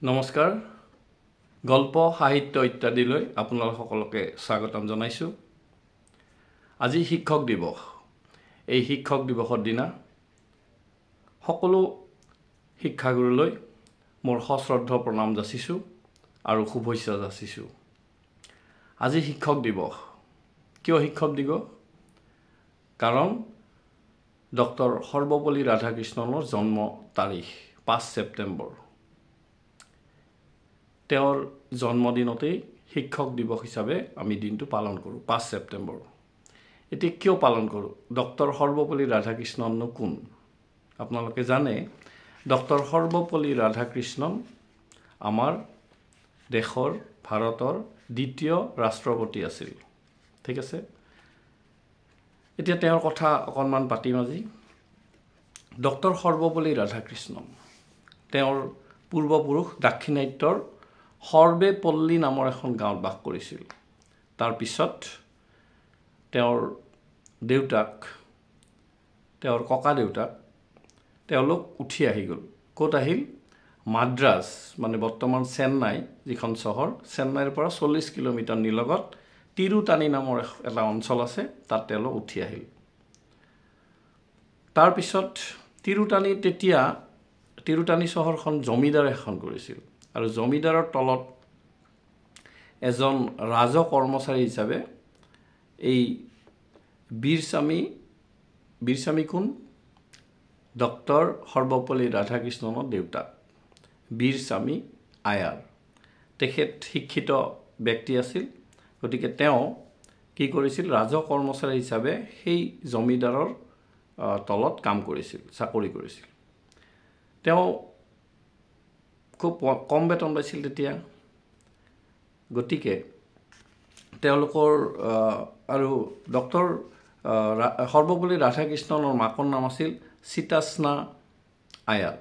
নমস্কাৰ গল্প সাহিত্য ইত্যাদিলৈ আপোনালোক সকলোকে স্বাগতম জনাইছো আজি শিক্ষক দিৱস এই শিক্ষক দিৱসৰ দিনা সকলো শিক্ষাগুৰুলৈ মোৰ সশ্ৰদ্ধ প্ৰণাম যাচিছো আৰু শুভেচ্ছা যাচিছো আজি শিক্ষক দিৱস কিয় শিক্ষক দিৱস কাৰণ ডক্টৰ সৰ্বপল্লী ৰাধাকৃষ্ণনৰ জন্ম তাৰিখ 5 ছেপ্টেম্বৰ তেওঁৰ জন্মদিনতেই শিক্ষক দিৱস হিচাপে আমি দিনটো পালন কৰোঁ 5 ছেপ্টেম্বৰ এটি কিয় পালন কৰোঁ ডক্টৰ সৰ্বপল্লী ৰাধাকৃষ্ণননো কোন আপোনালোকে জানে ডক্টৰ সৰ্বপল্লী ৰাধাকৃষ্ণন আমাৰ দেশৰ ভাৰতৰ দ্বিতীয় ৰাষ্ট্ৰপতি আছিল ঠিক আছে এতিয়া তেওঁৰ কথা অকণমান পাতিম আজি ডক্টৰ সৰ্বপল্লী ৰাধাকৃষ্ণন তেওঁৰ পূৰ্বপুৰুষ দাক্ষিণাত্যৰ সৰ্বেপল্লী নামৰ এখন গাঁৱত বাস কৰিছিল তাৰ পিছত তেওঁৰ দেউতাক তেওঁৰ ককা দেউতাক তেওঁলোক উঠি আহি গ'ল ক'ত আহিল মাদ্ৰাজ মানে বৰ্তমান চেন্নাই যিখন চহৰ চেন্নাইৰ পৰা 40 কিলোমিটাৰ নিলগত তিৰুতানি নামৰ এটা অঞ্চল আছে তাত তেওঁলোক উঠি আহিল তাৰ পিছত তিৰুতানি চহৰখন জমিদাৰ এখন কৰিছিল আৰু জমিদাৰৰ তলত এজন ৰাজ কৰ্মচাৰী হিচাপে এই বীৰস্বামী কোন ডক্টৰ সৰ্বপল্লী ৰাধাকৃষ্ণনৰ দেউতাক বীৰস্বামী আয়াৰ তেখেত শিক্ষিত ব্যক্তি আছিল গতিকে তেওঁ কি কৰিছিল ৰাজ কৰ্মচাৰী হিচাপে সেই জমিদাৰৰ তলত কাম কৰিছিল চাকৰি কৰিছিল তেওঁ খুব কম বেতন পাইছিল তেতিয়া গতিকে তেওঁলোকৰ আৰু ডক্টৰ সৰ্বপল্লী ৰাধাকৃষ্ণনৰ মাকৰ নাম আছিল সীতাস্না আয়াৰ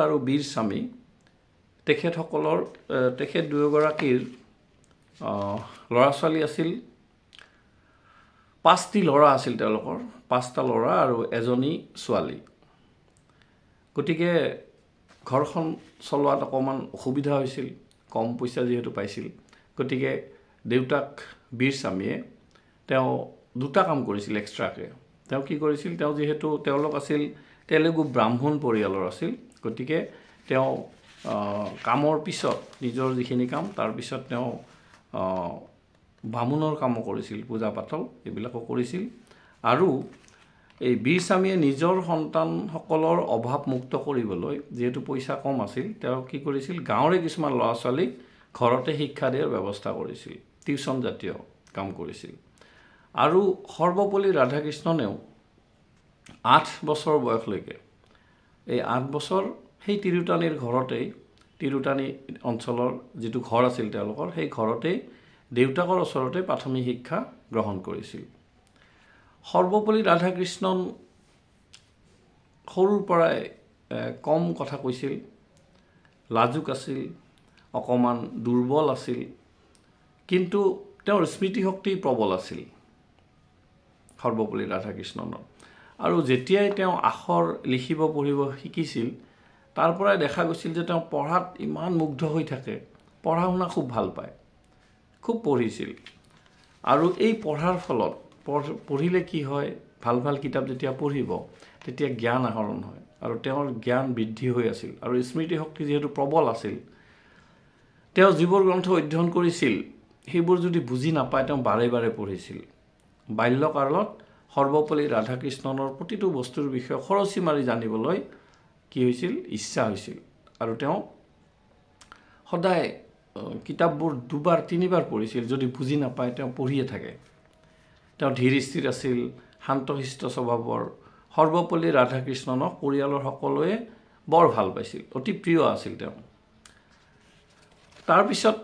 আৰু বীৰস্বামী তেখেত দুয়োগৰাকীৰ ল'ৰা ছোৱালী আছিল 5টি ল'ৰা আছিল তেওঁলোকৰ 5টা ল'ৰা আৰু এজনী ছোৱালী গতিকে ঘৰখন চলোৱাত অকণমান অসুবিধা হৈছিল কম পইচা যিহেতু পাইছিল গতিকে দেউতাক বীৰস্বামীয়ে তেওঁ দুটা কাম কৰিছিল এক্সট্ৰাকে তেওঁ কি কৰিছিল তেওঁ যিহেতু তেওঁলোক আছিল তেলেগু ব্ৰাহ্মণ পৰিয়ালৰ আছিল গতিকে তেওঁ কামৰ পিছত নিজৰ যিখিনি কাম তাৰ পিছত তেওঁ বামুণৰ কামো কৰিছিল পূজা পাতল এইবিলাকো কৰিছিল আৰু এই বীৰস্বামীয়ে নিজৰ সন্তানসকলৰ অভাৱ মুক্ত কৰিবলৈ যেহেতু পইচা কম আছিল তেওঁ কি কৰিছিল গাঁৱৰে কিছুমান ল'ৰা ছোৱালীক ঘৰতে শিক্ষা দিয়াৰ ব্যৱস্থা কৰিছিল টিউচন জাতীয় কাম কৰিছিল আৰু সৰ্বপল্লী ৰাধাকৃষ্ণনেও 8 বছৰ বয়সলৈকে এই 8 বছৰ সেই তিৰুতানি অঞ্চলৰ যিটো ঘৰ আছিল তেওঁলোকৰ সেই ঘৰতেই দেউতাকৰ ওচৰতে প্ৰাথমিক শিক্ষা গ্ৰহণ কৰিছিল সৰ্বপল্লী ৰাধাকৃষ্ণন সৰুৰ পৰাই কম কথা কৈছিল লাজুক আছিল অকণমান দুৰ্বল আছিল কিন্তু তেওঁৰ স্মৃতিশক্তি প্ৰবল আছিল সৰ্বপল্লী ৰাধাকৃষ্ণনৰ আৰু যেতিয়াই তেওঁ আখৰ লিখিব পঢ়িব শিকিছিল তাৰ পৰাই দেখা গৈছিল যে তেওঁ পঢ়াত ইমান মুগ্ধ হৈ থাকে পঢ়া শুনা খুব ভাল পায় খুব পঢ়িছিল আৰু এই পঢ়াৰ ফলত পঢ়িলে কি হয় ভাল কিতাপ যেতিয়া পঢ়িব তেতিয়া জ্ঞান আহৰণ হয় আৰু তেওঁৰ জ্ঞান বৃদ্ধি হৈ আছিল আৰু স্মৃতিশক্তি যিহেতু প্ৰবল আছিল তেওঁ যিবোৰ গ্ৰন্থ অধ্যয়ন কৰিছিল সেইবোৰ যদি বুজি নাপায় তেওঁ বাৰে বাৰে পঢ়িছিল বাল্যকালত সৰ্বপল্লী ৰাধাকৃষ্ণনৰ প্ৰতিটো বস্তুৰ বিষয়ে খৰচি মাৰি জানিবলৈ কি হৈছিল ইচ্ছা হৈছিল আৰু তেওঁ সদায় কিতাপবোৰ 2-3 পঢ়িছিল যদি বুজি নাপায় তেওঁ পঢ়িয়ে থাকে তেওঁ ধীৰ স্থিৰ আছিল শান্তশিষ্ট স্বভাৱৰ সৰ্বপল্লী ৰাধাকৃষ্ণনক পৰিয়ালৰ সকলোৱে বৰ ভাল পাইছিল অতি প্ৰিয় আছিল তেওঁ তাৰপিছত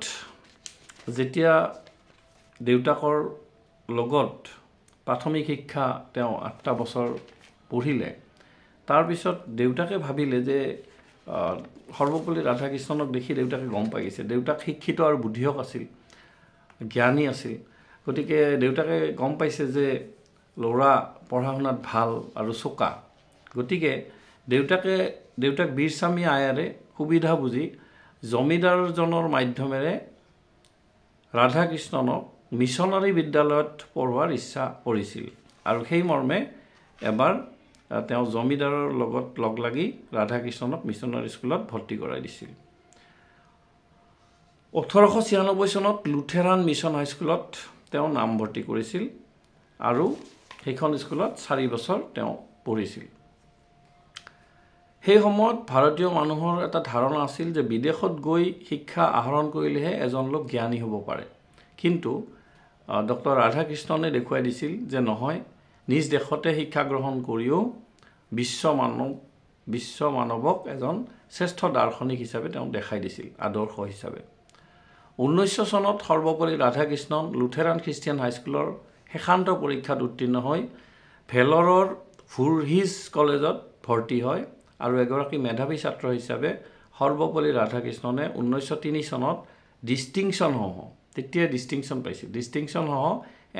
যেতিয়া দেউতাকৰ লগত প্ৰাথমিক শিক্ষা তেওঁ 8টা বছৰ পঢ়িলে তাৰপিছত দেউতাকে ভাবিলে যে সৰ্বপল্লী ৰাধাকৃষ্ণনক দেখি দেউতাকে গম পাই গৈছে দেউতাক শিক্ষিত আৰু বুদ্ধিয়ক আছিল জ্ঞানী আছিল গতিকে দেউতাকে গম পাইছে যে ল'ৰা পঢ়া শুনাত ভাল আৰু চোকা গতিকে দেউতাক বীৰস্বামী আয়াৰে সুবিধা বুজি জমিদাৰজনৰ মাধ্যমেৰে ৰাধাকৃষ্ণনক মিছনাৰী বিদ্যালয়ত পঢ়োৱাৰ ইচ্ছা কৰিছিল আৰু সেই মৰ্মে এবাৰ তেওঁ জমিদাৰৰ লগত লগ লাগি ৰাধাকৃষ্ণনক মিছনাৰী স্কুলত ভৰ্তি কৰাই দিছিল 1896 চনত লুথেৰান মিছন হাইস্কুলত তেওঁ নামভৰ্তি কৰিছিল আৰু সেইখন স্কুলত 4 বছৰ তেওঁ পঢ়িছিল সেই সময়ত ভাৰতীয় মানুহৰ এটা ধাৰণা আছিল যে বিদেশত গৈ শিক্ষা আহৰণ কৰিলেহে এজন লোক জ্ঞানী হ'ব পাৰে কিন্তু ডক্টৰ ৰাধাকৃষ্ণনে দেখুৱাই দিছিল যে নহয় নিজ দেশতে শিক্ষা গ্ৰহণ কৰিও বিশ্ব মানৱক এজন শ্ৰেষ্ঠ দাৰ্শনিক হিচাপে তেওঁ দেখাই দিছিল আদৰ্শ হিচাপে 1900 চনত সৰ্বপল্লী ৰাধাকৃষ্ণন লুথেৰান খ্ৰীষ্টিয়ান হাইস্কুলৰ শেষান্ত পৰীক্ষাত উত্তীৰ্ণ হৈ ভেলৰৰ ভুৰহিজ কলেজত ভৰ্তি হয় আৰু এগৰাকী মেধাৱী ছাত্ৰ হিচাপে সৰ্বপল্লী ৰাধাকৃষ্ণনে 1903 চনত ডিষ্টিংশ্যন সহ তেতিয়া ডিষ্টিংশ্যন পাইছিল ডিষ্টিংশ্যন সহ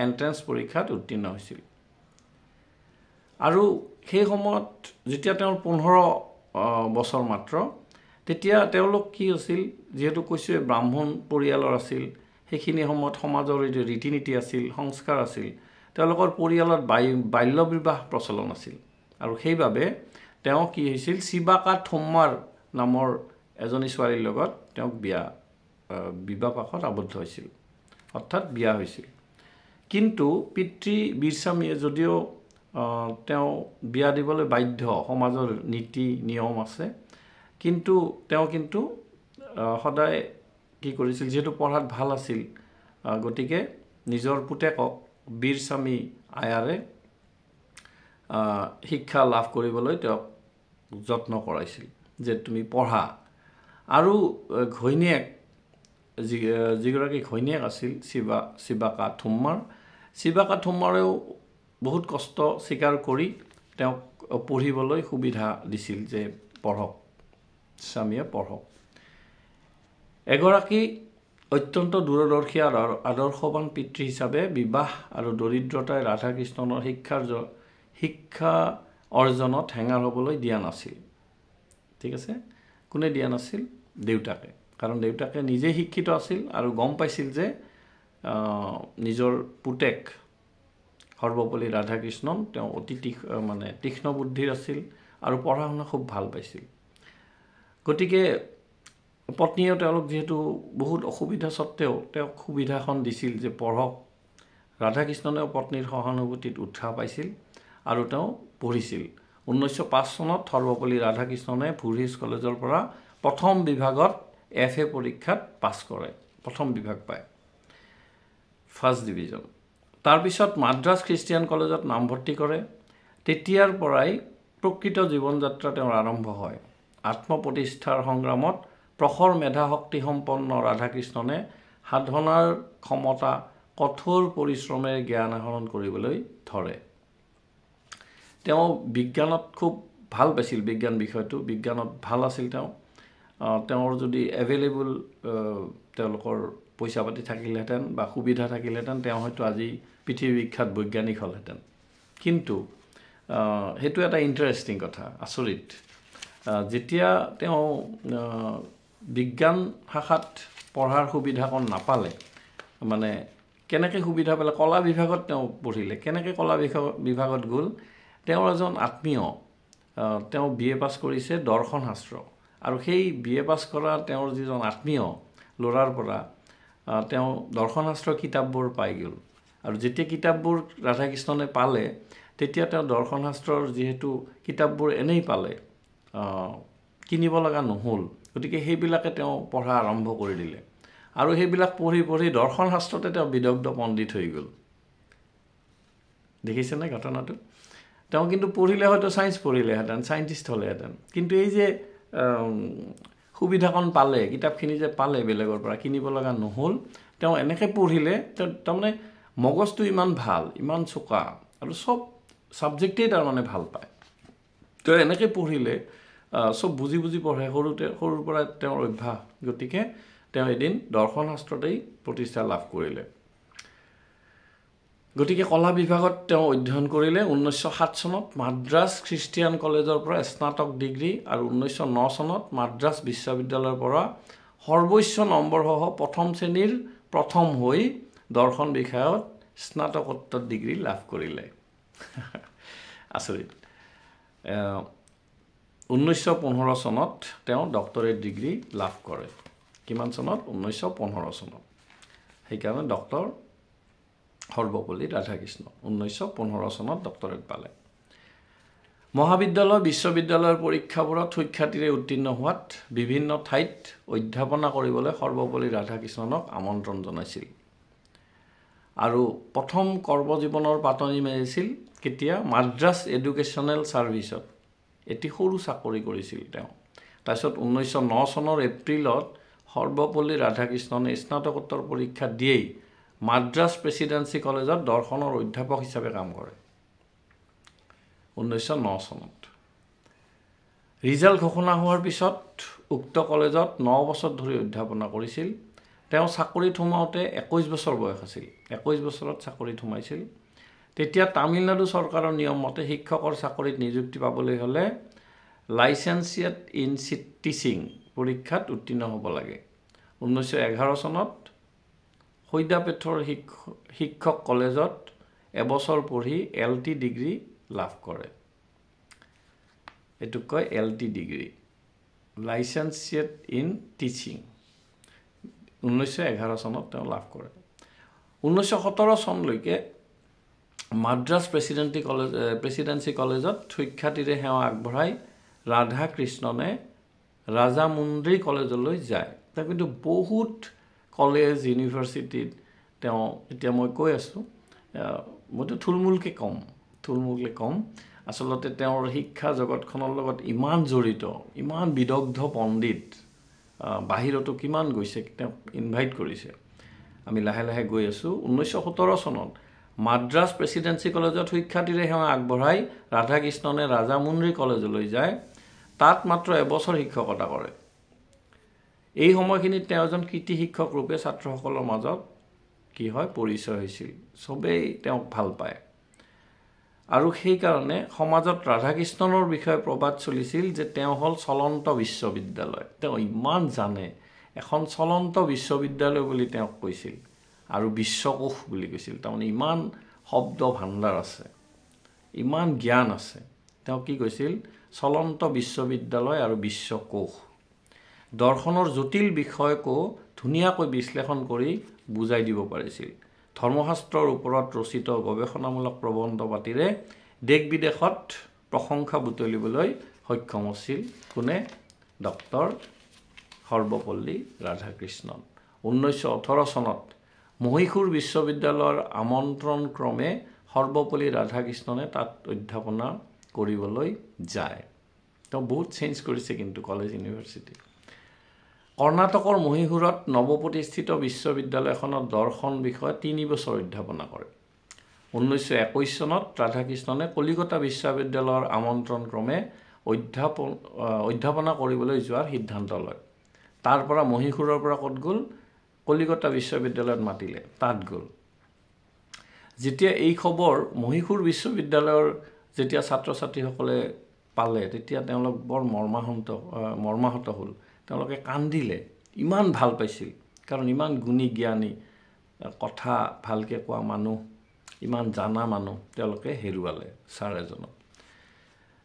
এন্ট্ৰেন্স পৰীক্ষাত উত্তীৰ্ণ হৈছিল আৰু সেই সময়ত যেতিয়া তেওঁৰ 15 বছৰ মাত্ৰ তেতিয়া তেওঁলোক কি আছিল যেহেতু কৈছে ব্ৰাহ্মণ পৰিয়ালৰ আছিল সেইখিনি সময়ত সমাজৰ ৰীতি নীতি আছিল সংস্কাৰ আছিল তেওঁলোকৰ পৰিয়ালত বাল্য বিবাহ প্ৰচলন আছিল আৰু সেইবাবে তেওঁ কি হৈছিল শিবাকা থম্মাৰ নামৰ এজনী ছোৱালীৰ লগত তেওঁক বিবাহ পাশত আবদ্ধ হৈছিল অৰ্থাৎ বিয়া হৈছিল কিন্তু পিতৃ বীৰস্বামীয়ে যদিও তেওঁ বিয়া দিবলৈ বাধ্য সমাজৰ নীতি নিয়ম আছে কিন্তু তেওঁ কিন্তু সদায় কি কৰিছিল যেহেতু পঢ়াত ভাল আছিল গতিকে নিজৰ পুতেকক বীৰস্বামী আয়াৰে শিক্ষা লাভ কৰিবলৈ তেওঁক যত্ন কৰাইছিল যে তুমি পঢ়া আৰু ঘৈণীয়েক যিগৰাকী ঘৈণীয়েক আছিল শিবাকা থম্মাৰেও বহুত কষ্ট স্বীকাৰ কৰি তেওঁক পঢ়িবলৈ সুবিধা দিছিল যে পঢ়ক স্বামীয়ে পঢ়ক এগৰাকী অত্যন্ত দূৰদৰ্শী আৰু আদৰ্শৱান পিতৃ হিচাপে বিবাহ আৰু দৰিদ্ৰতাই ৰাধাকৃষ্ণনৰ শিক্ষা অৰ্জনত হেঙাৰ হ'বলৈ দিয়া নাছিল ঠিক আছে কোনে দিয়া নাছিল দেউতাকে কাৰণ দেউতাকে নিজে শিক্ষিত আছিল আৰু গম পাইছিল যে নিজৰ পুতেক সৰ্বপল্লী ৰাধাকৃষ্ণন তেওঁ অতি তীক্ষ্ণ বুদ্ধিৰ আছিল আৰু পঢ়া শুনা খুব ভাল পাইছিল গতিকে পত্নীয়ে তেওঁলোক যেহেতু বহুত অসুবিধা সত্ত্বেও তেওঁক সুবিধাখন দিছিল যে পঢ়ক ৰাধাকৃষ্ণনেও পত্নীৰ সহানুভূতিত উৎসাহ পাইছিল আৰু তেওঁ পঢ়িছিল 1905 চনত সৰ্বপল্লী ৰাধাকৃষ্ণনে ভুৰহিজ কলেজৰ পৰা প্ৰথম বিভাগত FA পৰীক্ষাত পাছ কৰে প্ৰথম বিভাগ পায় ফাৰ্ষ্ট ডিভিজন তাৰপিছত মাদ্ৰাজ খ্ৰীষ্টিয়ান কলেজত নামভৰ্তি কৰে তেতিয়াৰ পৰাই প্ৰকৃত জীৱন যাত্ৰা তেওঁৰ আৰম্ভ হয় আত্মপ্ৰতিষ্ঠাৰ সংগ্ৰামত প্ৰখৰ মেধা শক্তি সম্পন্ন ৰাধাকৃষ্ণনে সাধনাৰ ক্ষমতা কঠোৰ পৰিশ্ৰমেৰে জ্ঞান আহৰণ কৰিবলৈ ধৰে তেওঁ বিজ্ঞানত খুব ভাল পাইছিল বিজ্ঞান বিষয়টো বিজ্ঞানত ভাল আছিল তেওঁৰ যদি এভেইলেবল তেওঁলোকৰ পইচা পাতি থাকিলেহেঁতেন বা সুবিধা থাকিলেহেঁতেন তেওঁ হয়তো আজি পৃথিৱী বিখ্যাত বৈজ্ঞানিক হ'লহেঁতেন কিন্তু সেইটো এটা ইণ্টাৰেষ্টিং কথা আচৰিত যেতিয়া তেওঁ বিজ্ঞান শাখাত পঢ়াৰ সুবিধাকণ নাপালে মানে কেনেকৈ সুবিধা পালে কলা বিভাগত তেওঁ পঢ়িলে কেনেকৈ কলা বিভাগত গ'ল তেওঁৰ এজন আত্মীয় তেওঁ BA পাছ কৰিছে দৰ্শন শাস্ত্ৰ আৰু সেই BA পাছ কৰা তেওঁৰ যিজন আত্মীয় ল'ৰাৰ পৰা তেওঁ দৰ্শন শাস্ত্ৰৰ কিতাপবোৰ পাই গ'ল আৰু যেতিয়া কিতাপবোৰ ৰাধাকৃষ্ণনে পালে তেতিয়া তেওঁ দৰ্শন শাস্ত্ৰৰ যেহেতু কিতাপবোৰ এনেই পালে কিনিব লগা নহ'ল গতিকে সেইবিলাকে তেওঁ পঢ়া আৰম্ভ কৰি দিলে আৰু সেইবিলাক পঢ়ি দৰ্শন শাস্ত্ৰতে তেওঁ বিদগ্ধ পণ্ডিত হৈ গ'ল দেখিছেনে ঘটনাটো তেওঁ কিন্তু পঢ়িলে হয়তো সায়েন্স পঢ়িলেহেঁতেন সায়েন্টিষ্ট হ'লেহেঁতেন কিন্তু এই যে সুবিধাকণ পালে কিতাপখিনি যে পালে বেলেগৰ পৰা কিনিব লগা নহ'ল তেওঁ এনেকৈ পঢ়িলে তাৰমানে মগজটো ইমান ভাল ইমান চোকা আৰু সব সাবজেক্টেই তাৰমানে ভাল পায় তো এনেকৈ পঢ়িলে সব বুজি পঢ়ে সৰুৰ পৰা তেওঁৰ অভ্যাস গতিকে তেওঁ এদিন দৰ্শন শাস্ত্ৰতেই প্ৰতিষ্ঠা লাভ কৰিলে গতিকে কলা বিভাগত তেওঁ অধ্যয়ন কৰিলে 1907 চনত মাদ্ৰাছ খ্ৰীষ্টিয়ান কলেজৰ পৰা স্নাতক ডিগ্ৰী আৰু 1909 চনত মাদ্ৰাছ বিশ্ববিদ্যালয়ৰ পৰা সৰ্বোচ্চ নম্বৰসহ প্ৰথম শ্ৰেণীৰ প্ৰথম হৈ দৰ্শন বিষয়ত স্নাতকোত্তৰ ডিগ্ৰী লাভ কৰিলে আচৰিত 1915 চনত তেওঁ ডক্টৰেট ডিগ্ৰী লাভ কৰে কিমান চনত 1915 চনত সেইকাৰণে ডক্টৰ সৰ্বপল্লী ৰাধাকৃষ্ণ 1915 চনত ডক্টৰেট পালে মহাবিদ্যালয় বিশ্ববিদ্যালয়ৰ পৰীক্ষাবোৰত সুখ্যাতিৰে উত্তীৰ্ণ হোৱাত বিভিন্ন ঠাইত অধ্যাপনা কৰিবলৈ সৰ্বপল্লী ৰাধাকৃষ্ণনক আমন্ত্ৰণ জনাইছিল আৰু প্ৰথম কৰ্মজীৱনৰ পাতনি মেলিছিল কেতিয়া মাদ্ৰাছ এডুকেশ্যনেল ছাৰ্ভিচত এটি সৰু চাকৰি কৰিছিল তেওঁ তাৰপিছত 1909 চনৰ এপ্ৰিলত সৰ্বপল্লী ৰাধাকৃষ্ণনে স্নাতকোত্তৰ পৰীক্ষা দিয়েই মাদ্ৰাছ প্ৰেছিডেন্সি কলেজত দৰ্শনৰ অধ্যাপক হিচাপে কাম কৰে 1909 চনত ৰিজাল্ট ঘোষণা হোৱাৰ পিছত উক্ত কলেজত 9 বছৰ ধৰি অধ্যাপনা কৰিছিল তেওঁ চাকৰিত সোমাওঁতে 21 বছৰ বয়স আছিল 21 বছৰত চাকৰিত সোমাইছিল তেতিয়া তামিলনাডু চৰকাৰৰ নিয়ম মতে শিক্ষকৰ চাকৰিত নিযুক্তি পাবলৈ হ'লে লাইসেন্সিয়েট ইন টিচিং পৰীক্ষাত উত্তীৰ্ণ হ'ব লাগে 1911 চনত হৈদাপেথৰ শিক্ষক কলেজত এবছৰ পঢ়ি এলটি ডিগ্ৰী লাভ কৰে এটো কয় এলটি ডিগ্ৰী লাইসেন্সিয়েট ইন টিচিং 1911 চনত তেওঁ লাভ কৰে 1917 চনলৈকে মাদ্ৰাছ প্ৰেছিডেন্সি কলেজত সুখ্যাতিৰে সেৱা আগবঢ়াই ৰাধাকৃষ্ণনে ৰাজামুন্দ্ৰী কলেজলৈ যায় তাৰ কিন্তু বহুত কলেজ ইউনিভাৰ্চিটিত তেওঁ এতিয়া মই কৈ আছোঁ মইতো থুলমূলকৈ কম আচলতে তেওঁৰ শিক্ষা জগতখনৰ লগত ইমান জড়িত ইমান বিদগ্ধ পণ্ডিত বাহিৰতো কিমান গৈছে তেওঁ ইনভাইট কৰিছে আমি লাহে লাহে গৈ আছোঁ 1917 চনত মাদ্ৰাছ প্ৰেছিডেন্সি কলেজত সুখ্যাতিৰে সেৱা আগবঢ়াই ৰাধাকৃষ্ণনে ৰাজামুন্দ্ৰী কলেজলৈ যায় তাত মাত্ৰ এবছৰ শিক্ষকতা কৰে এই সময়খিনিত তেওঁ এজন কৃতি শিক্ষক ৰূপে ছাত্ৰসকলৰ মাজত কি হয় পৰিচয় হৈছিল সবেই তেওঁক ভাল পায় আৰু সেই কাৰণে সমাজত ৰাধাকৃষ্ণনৰ বিষয়ে প্ৰবাদ চলিছিল যে তেওঁ হল চলন্ত বিশ্ববিদ্যালয় তেওঁ ইমান জানে এখন চলন্ত বিশ্ববিদ্যালয় বুলি তেওঁক কৈছিল আৰু বিশ্বকোষ বুলি কৈছিল তাৰমানে ইমান শব্দ ভাণ্ডাৰ আছে ইমান জ্ঞান আছে তেওঁ কি কৈছিল চলন্ত বিশ্ববিদ্যালয় আৰু বিশ্বকোষ দৰ্শনৰ জটিল বিষয়কো ধুনীয়াকৈ বিশ্লেষণ কৰি বুজাই দিব পাৰিছিল ধৰ্মশাস্ত্ৰৰ ওপৰত ৰচিত গৱেষণামূলক প্ৰবন্ধ পাতিৰে দেশ বিদেশত প্ৰশংসা বুটলিবলৈ সক্ষম হৈছিল কোনে ডক্টৰ সৰ্বপল্লী ৰাধাকৃষ্ণন 1918 চনত মহীশূৰ বিশ্ববিদ্যালয়ৰ আমন্ত্ৰণ ক্ৰমে সৰ্বপল্লী ৰাধাকৃষ্ণনে তাত অধ্যাপনা কৰিবলৈ যায় তেওঁ বহুত চেঞ্জ কৰিছে কিন্তু কলেজ ইউনিভাৰ্চিটি কৰ্ণাটকৰ মহীশূৰত নৱপ্ৰতিষ্ঠিত বিশ্ববিদ্যালয়খনত দৰ্শন বিষয়ত 3 বছৰ অধ্যাপনা কৰে 1921 চনত ৰাধাকৃষ্ণনে কলিকতা বিশ্ববিদ্যালয়ৰ আমন্ত্ৰণ ক্ৰমে অধ্যাপনা কৰিবলৈ যোৱাৰ সিদ্ধান্ত লয় তাৰ পৰা মহীশূৰৰ পৰা ক'ত গ'ল কলিকতা বিশ্ববিদ্যালয়ত মাতিলে তাত গ'ল যেতিয়া এই খবৰ মহীশূৰ বিশ্ববিদ্যালয়ৰ যেতিয়া ছাত্ৰ ছাত্ৰীসকলে পালে তেতিয়া তেওঁলোক বৰ মৰ্মাহত হ'ল তেওঁলোকে কান্দিলে ইমান ভাল পাইছিল কাৰণ ইমান গুণী জ্ঞানী কথা ভালকে কোৱা মানুহ ইমান জানা মানুহ তেওঁলোকে হেৰুৱালে ছাৰ এজনক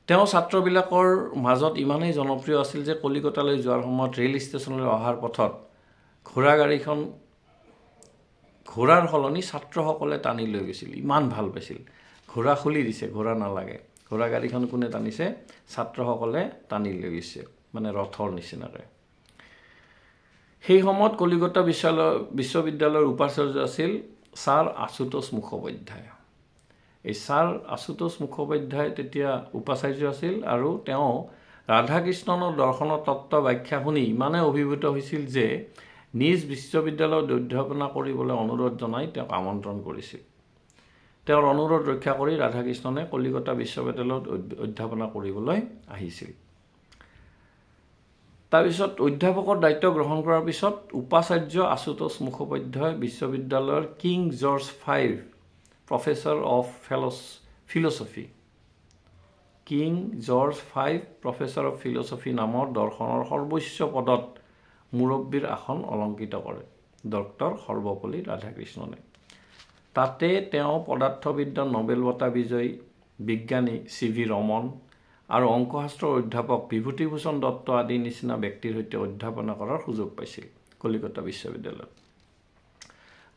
তেওঁ ছাত্ৰবিলাকৰ মাজত ইমানেই জনপ্ৰিয় আছিল যে কলিকতালৈ যোৱাৰ সময়ত ৰেল ষ্টেচনলৈ অহাৰ পথত ঘোঁৰাৰ সলনি ছাত্ৰসকলে টানি লৈ গৈছিল ইমান ভাল পাইছিল ঘোঁৰা খুলি দিছে ঘোঁৰা নালাগে ঘোঁৰা গাড়ীখন কোনে টানিছে ছাত্ৰসকলে টানি লৈ গৈছে মানে ৰথৰ নিচিনাকৈ সেই সময়ত কলিকতা বিশ্ববিদ্যালয়ৰ উপাচাৰ্য আছিল ছাৰ আশুতোষ মুখোপাধ্যায় এই ছাৰ আশুতোষ মুখোপাধ্যায় তেতিয়া উপাচাৰ্য আছিল আৰু তেওঁ ৰাধাকৃষ্ণনৰ দৰ্শনৰ তত্ত্ব ব্যাখ্যা শুনি ইমানে অভিভূত হৈছিল যে নিজ বিশ্ববিদ্যালয়ত অধ্যাপনা কৰিবলৈ অনুৰোধ জনাই তেওঁক আমন্ত্ৰণ কৰিছিল তেওঁৰ অনুৰোধ ৰক্ষা কৰি ৰাধাকৃষ্ণনে কলিকতা বিশ্ববিদ্যালয়ত অধ্যাপনা কৰিবলৈ আহিছিল তাৰপিছত অধ্যাপকৰ দায়িত্ব গ্ৰহণ কৰাৰ পিছত উপাচাৰ্য আশুতোষ মুখোপাধ্যায় বিশ্ববিদ্যালয়ৰ king George V professor of philosophy king George V professor of philosophy নামৰ দৰ্শনৰ সৰ্বোচ্চ পদত মুৰব্বীৰ আসন অলংকৃত কৰে ডক্টৰ সৰ্বপল্লী ৰাধাকৃষ্ণনে। তাতে তেওঁ পদাৰ্থবিদ্যাৰ নোবেল বঁটা বিজয়ী বিজ্ঞানী C.V. ৰমন আৰু অংকশাস্ত্ৰৰ অধ্যাপক বিভূতিভূষণ দত্ত আদি নিচিনা ব্যক্তিৰ সৈতে অধ্যাপনা কৰাৰ সুযোগ পাইছিল কলিকতা বিশ্ববিদ্যালয়ত।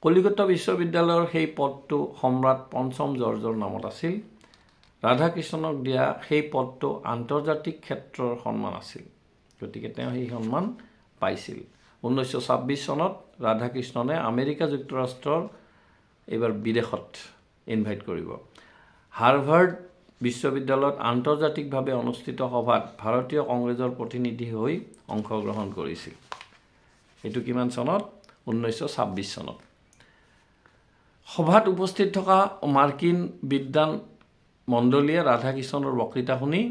কলিকতা বিশ্ববিদ্যালয়ৰ সেই পদটো সম্ৰাট পঞ্চম জৰ্জৰ নামত আছিল। ৰাধাকৃষ্ণনক দিয়া সেই পদটো আন্তৰ্জাতিক ক্ষেত্ৰৰ সন্মান আছিল, গতিকে তেওঁ সেই সন্মান পাইছিল। 1926 চনত ৰাধাকৃষ্ণনে আমেৰিকা যুক্তৰাষ্ট্ৰৰ এইবাৰ বিদেশত ইনভাইট কৰিব হাৰ্ভাৰ্ড বিশ্ববিদ্যালয়ত আন্তৰ্জাতিকভাৱে অনুষ্ঠিত সভাত ভাৰতীয় কংগ্ৰেছৰ প্ৰতিনিধি হৈ অংশগ্ৰহণ কৰিছিল। এইটো কিমান চনত? 1926 চনত। সভাত উপস্থিত থকা মাৰ্কিন বিদ্বান মণ্ডলীয়ে ৰাধাকৃষ্ণনৰ বক্তৃতা শুনি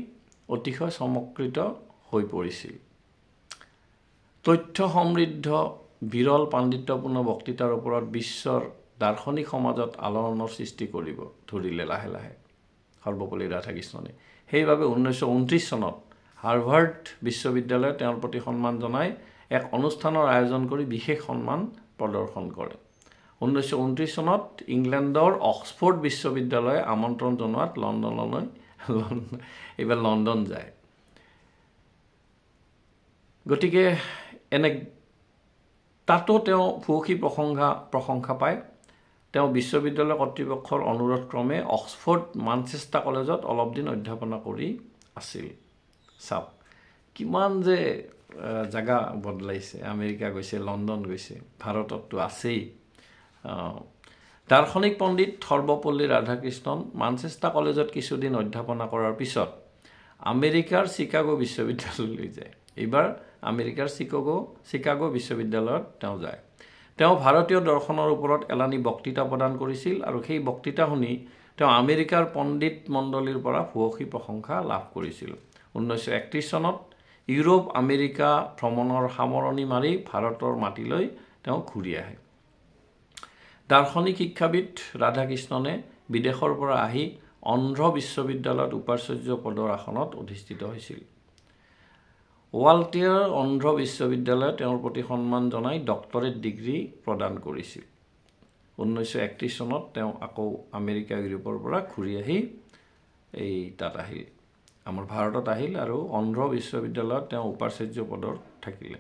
অতিশয় চমৎকৃত হৈ পৰিছিল। তথ্য সমৃদ্ধ বিৰল পাণ্ডিত্যপূৰ্ণ বক্তৃতাৰ ওপৰত বিশ্বৰ দাৰ্শনিক সমাজত আলোড়নৰ সৃষ্টি কৰিব ধৰিলে লাহে লাহে সৰ্বপল্লী ৰাধাকৃষ্ণনে। সেইবাবে 1929 চনত হাৰ্ভাৰ্ড বিশ্ববিদ্যালয়ে তেওঁৰ প্ৰতি সন্মান জনাই এক অনুষ্ঠানৰ আয়োজন কৰি বিশেষ সন্মান প্ৰদৰ্শন কৰে। 1929 চনত ইংলেণ্ডৰ অক্সফৰ্ড বিশ্ববিদ্যালয়ে আমন্ত্ৰণ জনোৱাত এইবাৰ লণ্ডন যায়। গতিকে তাতো তেওঁ ভূয়সী প্ৰশংসা পায়। তেওঁ বিশ্ববিদ্যালয় কৰ্তৃপক্ষৰ অনুৰোধ ক্ৰমে অক্সফৰ্ড মানচেষ্টাৰ কলেজত অলপ দিন অধ্যাপনা কৰি আছিল। চাওক কিমান যে জাগা বদলাইছে, আমেৰিকা গৈছে, লণ্ডন গৈছে, ভাৰতততো আছেই। দাৰ্শনিক পণ্ডিত সৰ্বপল্লী ৰাধাকৃষ্ণন মানচেষ্টাৰ কলেজত কিছুদিন অধ্যাপনা কৰাৰ পিছত আমেৰিকাৰ চিকাগো বিশ্ববিদ্যালয়লৈ যায়। এইবাৰ আমেৰিকাৰ চিকাগো বিশ্ববিদ্যালয়ত তেওঁ যায়। তেওঁ ভাৰতীয় দৰ্শনৰ ওপৰত এলানি বক্তৃতা প্ৰদান কৰিছিল আৰু সেই বক্তৃতা শুনি তেওঁ আমেৰিকাৰ পণ্ডিত মণ্ডলীৰ পৰা ভূয়সী প্ৰশংসা লাভ কৰিছিল। 1931 চনত ইউৰোপ আমেৰিকা ভ্ৰমণৰ সামৰণি মাৰি ভাৰতৰ মাটিলৈ তেওঁ ঘূৰি আহে। দাৰ্শনিক শিক্ষাবিদ ৰাধাকৃষ্ণনে বিদেশৰ পৰা আহি অন্ধ্ৰ বিশ্ববিদ্যালয়ত উপাচাৰ্য পদৰ আসনত অধিষ্ঠিত হৈছিল। ৱাল্টিয়াৰ অন্ধ্ৰ বিশ্ববিদ্যালয়ে তেওঁৰ প্ৰতি সন্মান জনাই ডক্টৰেট ডিগ্ৰী প্ৰদান কৰিছিল। 1931 চনত তেওঁ আকৌ আমেৰিকা ইউৰোপৰ পৰা ঘূৰি আহি তাত আহিল, আমাৰ ভাৰতত আহিল আৰু অন্ধ্ৰ বিশ্ববিদ্যালয়ত তেওঁ উপাচাৰ্য পদত থাকিলে।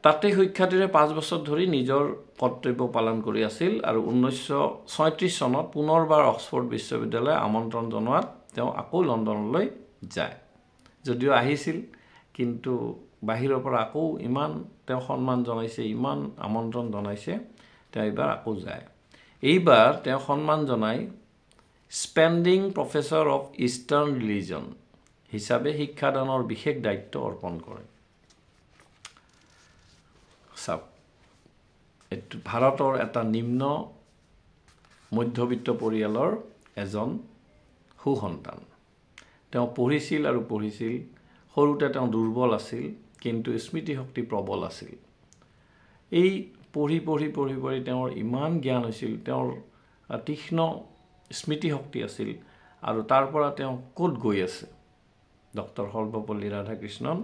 তাতে শিক্ষাৰ্থীৰে 5 বছৰ ধৰি নিজৰ কৰ্তব্য পালন কৰি আছিল আৰু 1936 চনত পুনৰবাৰ অক্সফৰ্ড বিশ্ববিদ্যালয়ে আমন্ত্ৰণ জনোৱাত তেওঁ আকৌ লণ্ডনলৈ যায়। যদিও আহিছিল, কিন্তু বাহিৰৰ পৰা আকৌ ইমান তেওঁ সন্মান জনাইছে, ইমান আমন্ত্ৰণ জনাইছে, তেওঁ এইবাৰ আকৌ যায়। এইবাৰ তেওঁ সন্মান জনাই spending professor of eastern religion হিচাপে শিক্ষাদানৰ বিশেষ দায়িত্ব অৰ্পণ কৰে। চাওক, এইটো ভাৰতৰ এটা নিম্ন মধ্যবিত্ত পৰিয়ালৰ এজন সুসন্তান। তেওঁ পঢ়িছিল আৰু পঢ়িছিল। সৰুতে তেওঁ দুৰ্বল আছিল, কিন্তু স্মৃতিশক্তি প্ৰবল আছিল। এই পঢ়ি তেওঁৰ ইমান জ্ঞান হৈছিল, তেওঁৰ তীক্ষ্ণ স্মৃতিশক্তি আছিল আৰু তাৰ পৰা তেওঁ ক'ত গৈ আছে। ডক্টৰ সৰ্বপল্লী ৰাধাকৃষ্ণন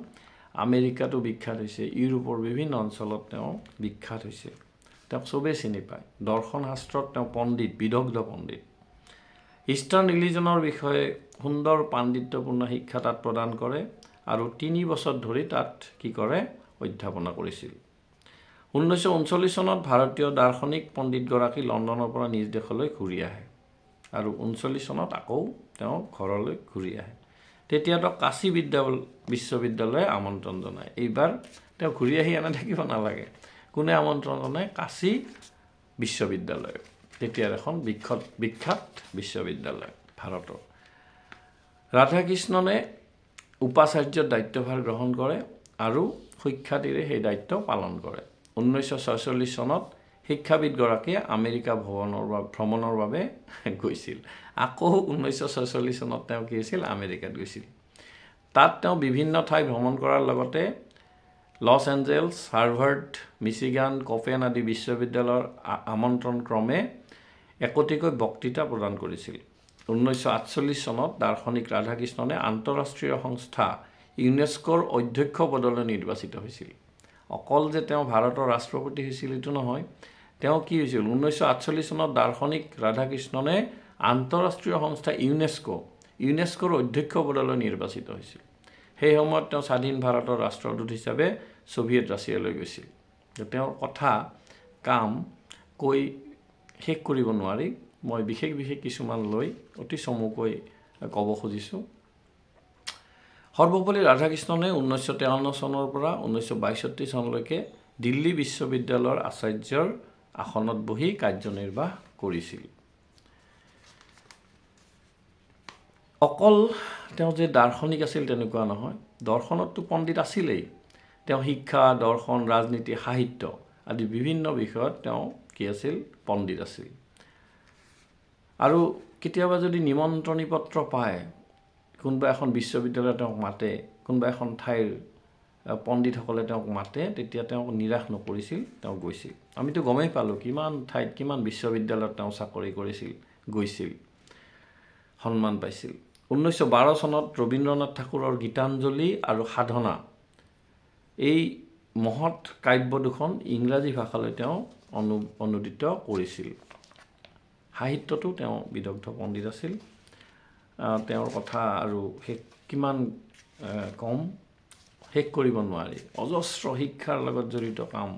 আমেৰিকাতো বিখ্যাত হৈছে, ইউৰোপৰ বিভিন্ন অঞ্চলত তেওঁ বিখ্যাত হৈছে। তেওঁক চবেই চিনি পায়। দৰ্শন শাস্ত্ৰত তেওঁ পণ্ডিত, বিদগ্ধ পণ্ডিত। ইষ্টাৰ্ণ ৰিলিজনৰ বিষয়ে সুন্দৰ পাণ্ডিত্যপূৰ্ণ শিক্ষা তাত প্ৰদান কৰে আৰু 3 বছৰ ধৰি তাত কি কৰে? অধ্যাপনা কৰিছিল। 1939 চনত ভাৰতীয় দাৰ্শনিক পণ্ডিতগৰাকী লণ্ডনৰ পৰা নিজ দেশলৈ ঘূৰি আহে আৰু 1939 চনত আকৌ তেওঁ ঘৰলৈ ঘূৰি আহে। তেতিয়া তেওঁ কাশী বিশ্ববিদ্যালয়ে আমন্ত্ৰণ জনায়। এইবাৰ তেওঁ ঘূৰি আহি এনে থাকিব নালাগে। কোনে আমন্ত্ৰণ জনায়? কাশী বিশ্ববিদ্যালয়, তেতিয়াৰ এখন বিখ্যাত বিশ্ববিদ্যালয় ভাৰতৰ। ৰাধাকৃষ্ণনে উপাচাৰ্যৰ দায়িত্বভাৰ গ্ৰহণ কৰে আৰু শিক্ষাৰ্থীৰে সেই দায়িত্ব পালন কৰে। 1946 চনত শিক্ষাবিদগৰাকীয়ে আমেৰিকা ভ্ৰমণৰ বাবে গৈছিল। আকৌ 1946 চনত তেওঁ কি হৈছিল? আমেৰিকাত গৈছিল। তাত তেওঁ বিভিন্ন ঠাই ভ্ৰমণ কৰাৰ লগতে লছ এঞ্জেলছ, হাৰ্ভাৰ্ড, মিচিগান, কপেন আদি বিশ্ববিদ্যালয়ৰ আমন্ত্ৰণ ক্ৰমে একোটিকৈ বক্তৃতা প্ৰদান কৰিছিল। 1948 চনত দাৰ্শনিক ৰাধাকৃষ্ণনে আন্তঃৰাষ্ট্ৰীয় সংস্থা ইউনেস্কোৰ অধ্যক্ষ পদলৈ নিৰ্বাচিত হৈছিল। অকল যে তেওঁ ভাৰতৰ ৰাষ্ট্ৰপতি হৈছিল এইটো নহয়, তেওঁ কি হৈছিল 1948 চনত দাৰ্শনিক ৰাধাকৃষ্ণনে আন্তঃৰাষ্ট্ৰীয় সংস্থা ইউনেস্কোৰ অধ্যক্ষ পদলৈ নিৰ্বাচিত হৈছিল। সেই সময়ত তেওঁ স্বাধীন ভাৰতৰ ৰাষ্ট্ৰদূত হিচাপে ছোভিয়েট ৰাছিয়ালৈ গৈছিল। তেওঁৰ কথা কাম কৈ শেষ কৰিব নোৱাৰি, মই বিশেষ কিছুমান লৈ অতি চমুকৈ ক'ব খুজিছোঁ। সৰ্বপল্লী ৰাধাকৃষ্ণনে 1953 চনৰ পৰা 1962 চনলৈকে দিল্লী বিশ্ববিদ্যালয়ৰ আচাৰ্যৰ আসনত বহি কাৰ্যনিৰ্বাহ কৰিছিল। অকল তেওঁ যে দাৰ্শনিক আছিল তেনেকুৱা নহয়, দৰ্শনততো পণ্ডিত আছিলেই। তেওঁ শিক্ষা, দৰ্শন, ৰাজনীতি, সাহিত্য আদি বিভিন্ন বিষয়ত তেওঁ কি আছিল পণ্ডিত আছিল। আৰু কেতিয়াবা যদি নিমন্ত্ৰণী পত্ৰ পায়, কোনোবা এখন বিশ্ববিদ্যালয় তেওঁক মাতে, কোনোবা এখন ঠাইৰ পণ্ডিতসকলে তেওঁক মাতে, তেতিয়া তেওঁক নিৰাশ নকৰিছিল, তেওঁ গৈছিল। আমিতো গমেই পালোঁ কিমান ঠাইত কিমান বিশ্ববিদ্যালয়ত তেওঁ চাকৰি কৰিছিল, গৈছিল, সন্মান পাইছিল। 1912 চনত ৰবীন্দ্ৰনাথ ঠাকুৰৰ গীতাঞ্জলি আৰু সাধনা এই মহৎ কাব্য দুখন ইংৰাজী ভাষালৈ তেওঁ অনুদিত কৰিছিল। সাহিত্যতো তেওঁ বিদগ্ধ পণ্ডিত আছিল। তেওঁৰ কথা আৰু কিমান কম, শেষ কৰিব নোৱাৰি, অজস্ৰ শিক্ষাৰ লগত জড়িত কাম।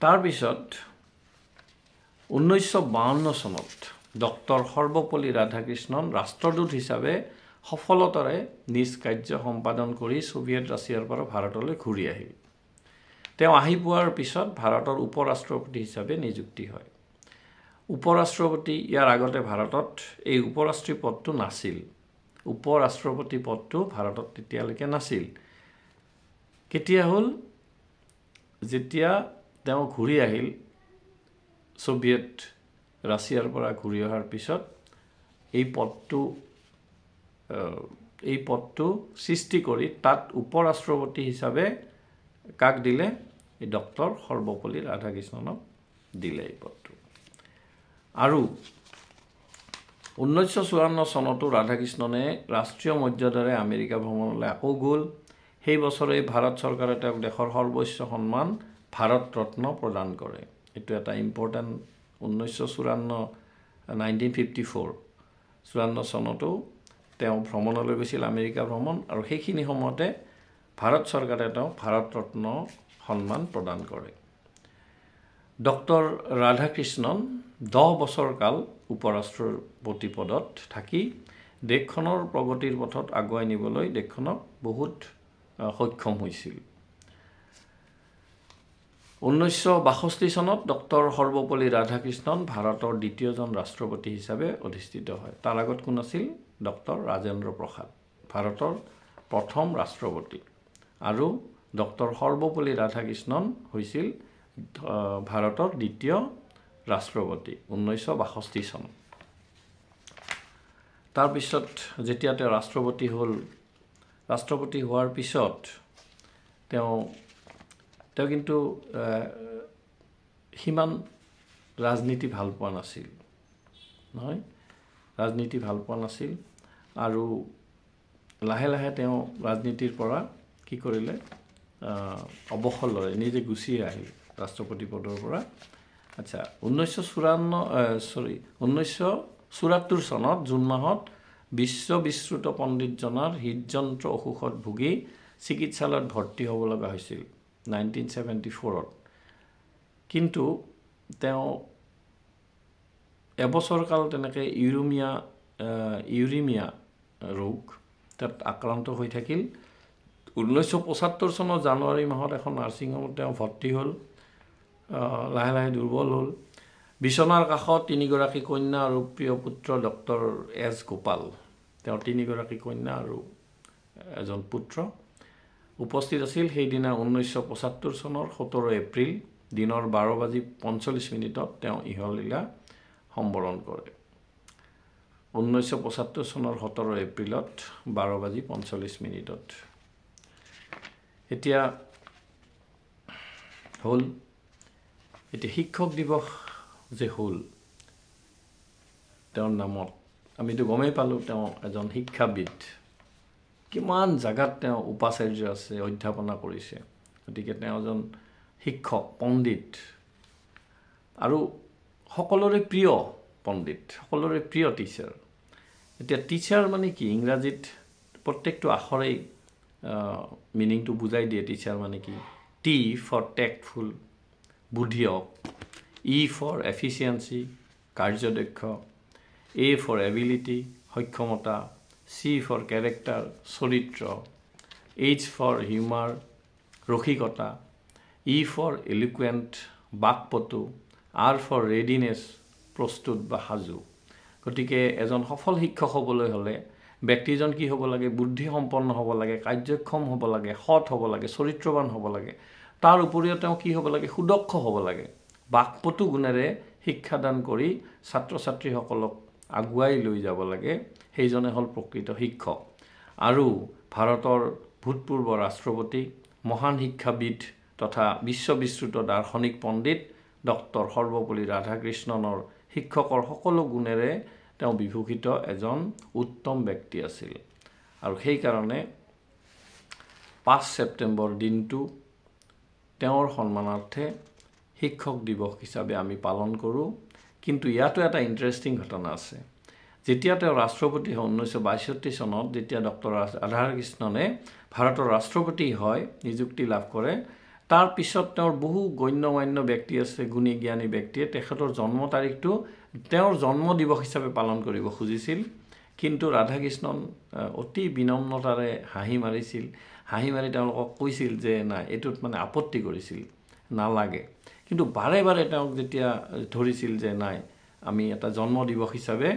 তাৰপিছত 1952 চনত ডক্টৰ সৰ্বপল্লী ৰাধাকৃষ্ণন ৰাষ্ট্ৰদূত হিচাপে সফলতাৰে নিজ কাৰ্য সম্পাদন কৰি ছোভিয়েট ৰাছিয়াৰ পৰা ভাৰতলৈ ঘূৰি আহিল। তেওঁ আহি পোৱাৰ পিছত ভাৰতৰ উপ ৰাষ্ট্ৰপতি হিচাপে নিযুক্তি হয়। উপৰাষ্ট্ৰপতি, ইয়াৰ আগতে ভাৰতত এই উপৰাষ্ট্ৰী পদটো নাছিল। উপৰাষ্ট্ৰপতি পদটো ভাৰতত তেতিয়ালৈকে নাছিল। কেতিয়া হ'ল? যেতিয়া তেওঁ ঘূৰি আহিল, ছোভিয়েট ৰাছিয়াৰ পৰা ঘূৰি অহাৰ পিছত এই পদটো সৃষ্টি কৰি তাত উপৰাষ্ট্ৰপতি হিচাপে কাক দিলে? এই ডক্টৰ সৰ্বপল্লী ৰাধাকৃষ্ণনক দিলে এই পদটো। আৰু 1954 চনতো ৰাধাকৃষ্ণনে ৰাষ্ট্ৰীয় মৰ্যাদাৰে আমেৰিকা ভ্ৰমণলৈ আকৌ গ'ল। সেই বছৰেই ভাৰত চৰকাৰে তেওঁক দেশৰ সৰ্বোচ্চ সন্মান ভাৰত ৰত্ন প্ৰদান কৰে। এইটো এটা ইম্পৰ্টেণ্ট। 1954 চনতো তেওঁ ভ্ৰমণলৈ গৈছিল, আমেৰিকা ভ্ৰমণ, আৰু সেইখিনি সময়তে ভাৰত চৰকাৰে তেওঁক ভাৰত ৰত্ন সন্মান প্ৰদান কৰে। ডক্টৰ ৰাধাকৃষ্ণন 10 বছৰ কাল উপৰাষ্ট্ৰপতি পদত থাকি দেশখনৰ প্ৰগতিৰ পথত আগুৱাই নিবলৈ দেশখনক বহুত সক্ষম হৈছিল। 1962 চনত ডক্টৰ সৰ্বপল্লী ৰাধাকৃষ্ণন ভাৰতৰ দ্বিতীয়জন ৰাষ্ট্ৰপতি হিচাপে অধিষ্ঠিত হয়। তাৰ আগত কোন আছিল? ডক্টৰ ৰাজেন্দ্ৰ প্ৰসাদ, ভাৰতৰ প্ৰথম ৰাষ্ট্ৰপতি। আৰু ডক্টৰ সৰ্বপল্লী ৰাধাকৃষ্ণন হৈছিল ভাৰতৰ দ্বিতীয় ৰাষ্ট্ৰপতি 1962 চনত। তাৰপিছত যেতিয়া তেওঁ ৰাষ্ট্ৰপতি হ'ল, ৰাষ্ট্ৰপতি হোৱাৰ পিছত তেওঁ কিন্তু সিমান ৰাজনীতি ভাল পোৱা নাছিল, নহয়, ৰাজনীতি ভাল পোৱা নাছিল। আৰু লাহে লাহে তেওঁ ৰাজনীতিৰ পৰা কি কৰিলে? অৱসৰ ল'লে, নিজে গুচি আহিল ৰাষ্ট্ৰপতি পদৰ পৰা। আচ্ছা, 1974 চনত জুন মাহত বিশ্ববিশ্ৰুত পণ্ডিতজনাৰ হৃদযন্ত্ৰ অসুখত ভুগি চিকিৎসালয়ত ভৰ্তি হ'ব লগা হৈছিল 1974-ত। কিন্তু তেওঁ এবছৰ কাল তেনেকৈ ইউৰিমিয়া ৰোগ তাত আক্ৰান্ত হৈ থাকিল। 1975 চনৰ জানুৱাৰী মাহত এখন নাৰ্ছিং হোমত তেওঁ ভৰ্তি হ'ল। লাহে লাহে দুৰ্বল হ'ল। বিচনাৰ কাষত 3গৰাকী কন্যা আৰু প্ৰিয় পুত্ৰ ডক্টৰ এছ গোপাল, তেওঁৰ 3গৰাকী কন্যা আৰু এজন পুত্ৰ উপস্থিত আছিল। সেইদিনা 1975 চনৰ 17 এপ্ৰিল দিনৰ 12:45 তেওঁ ইহলীলা সম্বৰণ কৰে। 1975 চনৰ 17 এপ্ৰিলত 12:45। এতিয়া হ'ল এতিয়া শিক্ষক দিৱস যে হ'ল তেওঁৰ নামত আমিতো গমেই পালোঁ তেওঁ এজন শিক্ষাবিদ কিমান জাগাত তেওঁ উপাচাৰ্য আছে অধ্যাপনা কৰিছে গতিকে তেওঁ এজন শিক্ষক পণ্ডিত আৰু সকলোৰে প্ৰিয় পণ্ডিত সকলোৰে প্ৰিয় টিচাৰ এতিয়া টিচাৰ মানে কি ইংৰাজীত প্ৰত্যেকটো আখৰেই মিনিংটো বুজাই দিয়ে টিচাৰ মানে কি টি ফৰ টেক্টফুল বুদ্ধিয়ক ই ফৰ এফিচিয়েঞ্চি কাৰ্যদক্ষ এ ফৰ এবিলিটি সক্ষমতা চি ফৰ কেৰেক্টাৰ চৰিত্ৰ এইচ ফৰ হিউমাৰ ৰসিকতা ই ফৰ এলিকুৱেণ্ট বাকপটু আৰ ফৰ ৰেডিনেছ প্ৰস্তুত বা সাজু গতিকে এজন সফল শিক্ষক হ'বলৈ হ'লে ব্যক্তিজন কি হ'ব লাগে বুদ্ধিসম্পন্ন হ'ব লাগে কাৰ্যক্ষম হ'ব লাগে সৎ হ'ব লাগে চৰিত্ৰৱান হ'ব লাগে তাৰ উপৰিও তেওঁ কি হ'ব লাগে সুদক্ষ হ'ব লাগে বাকপটু গুণেৰে শিক্ষাদান কৰি ছাত্ৰ ছাত্ৰীসকলক আগুৱাই লৈ যাব লাগে সেইজনে হ'ল প্ৰকৃত শিক্ষক আৰু ভাৰতৰ ভূতপূৰ্ব ৰাষ্ট্ৰপতি মহান শিক্ষাবিদ তথা বিশ্ববিশ্ৰুত দাৰ্শনিক পণ্ডিত ডক্টৰ সৰ্বপল্লী ৰাধাকৃষ্ণনৰ শিক্ষকৰ সকলো গুণেৰে তেওঁ বিভূষিত এজন উত্তম ব্যক্তি আছিল আৰু সেইকাৰণে 5 ছেপ্টেম্বৰ দিনটো তেওঁৰ সন্মানাৰ্থে শিক্ষক দিৱস হিচাপে আমি পালন কৰোঁ কিন্তু ইয়াতো এটা ইণ্টাৰেষ্টিং ঘটনা আছে যেতিয়া তেওঁ ৰাষ্ট্ৰপতি হয় 1962 চনত যেতিয়া ডক্টৰ ৰাধাকৃষ্ণনে ভাৰতৰ ৰাষ্ট্ৰপতি হয় নিযুক্তি লাভ কৰে তাৰ পিছত তেওঁৰ বহু গণ্যমান্য ব্যক্তি আছে গুণী জ্ঞানী ব্যক্তিয়ে তেখেতৰ জন্ম তাৰিখটো তেওঁৰ জন্ম দিৱস হিচাপে পালন কৰিব খুজিছিল কিন্তু ৰাধাকৃষ্ণন অতি বিনম্ৰতাৰে হাঁহি মাৰিছিল হাঁহি মাৰি তেওঁলোকক কৈছিল যে না এটোত মানে আপত্তি কৰিছিল নালাগে কিন্তু বাৰে বাৰে তেওঁক যেতিয়া ধৰিছিল যে নাই আমি এটা জন্ম দিৱস হিচাপে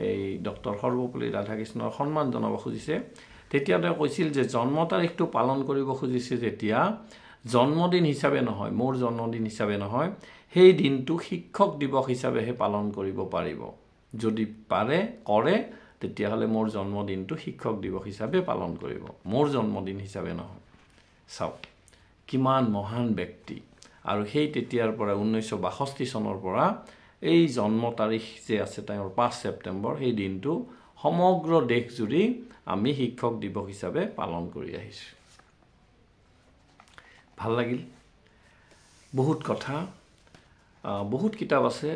এই ডক্টৰ সৰ্বপল্লী ৰাধাকৃষ্ণৰ সন্মান জনাব খুজিছে তেতিয়া তেওঁ কৈছিল যে জন্ম তাৰিখটো পালন কৰিব খুজিছে যেতিয়া জন্মদিন হিচাপে নহয় মোৰ জন্মদিন হিচাপে নহয় সেই দিনটো শিক্ষক দিৱস হিচাপেহে পালন কৰিব পাৰিব যদি পাৰে কৰে তেতিয়াহ'লে মোৰ জন্মদিনটো শিক্ষক দিৱস হিচাপে পালন কৰিব মোৰ জন্মদিন হিচাপে নহয় চাওক কিমান মহান ব্যক্তি আৰু সেই তেতিয়াৰ পৰা 1962 চনৰ পৰা এই জন্ম তাৰিখ যে আছে তেওঁৰ 5 ছেপ্টেম্বৰ সেই দিনটো সমগ্ৰ দেশ জুৰি আমি শিক্ষক দিৱস হিচাপে পালন কৰি আহিছোঁ ভাল লাগিল বহুত কথা বহুত কিতাপ আছে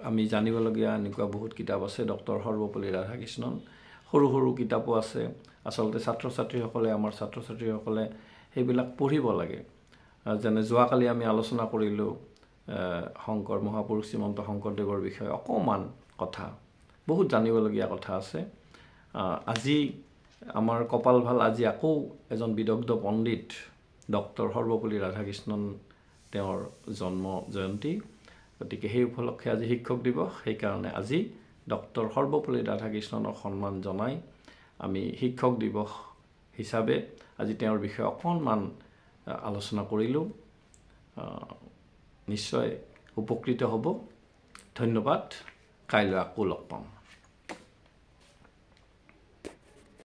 আমি জানিবলগীয়া এনেকুৱা বহুত কিতাপ আছে ডক্টৰ সৰ্বপল্লী ৰাধাকৃষ্ণন সৰু সৰু কিতাপো আছে আচলতে ছাত্ৰ ছাত্ৰীসকলে আমাৰ ছাত্ৰ ছাত্ৰীসকলে সেইবিলাক পঢ়িব লাগে যেনে যোৱাকালি আমি আলোচনা কৰিলোঁ শংকৰ মহাপুৰুষ শ্ৰীমন্ত শংকৰদেৱৰ বিষয়ে অকমান কথা বহুত জানিবলগীয়া কথা আছে আজি আমাৰ কপাল ভাল আজি আকৌ এজন বিদগ্ধ পণ্ডিত ডক্টৰ সৰ্বপল্লী ৰাধাকৃষ্ণন তেওঁৰ জন্ম জয়ন্তী গতিকে সেই উপলক্ষে আজি শিক্ষক দিৱস সেইকাৰণে আজি ডক্টৰ সৰ্বপল্লী ৰাধাকৃষ্ণনক সন্মান জনাই আমি শিক্ষক দিৱস হিচাপে আজি তেওঁৰ বিষয়ে অকণমান আলোচনা কৰিলোঁ নিশ্চয় উপকৃত হ'ব ধন্যবাদ কাইলৈ আকৌ লগ পাম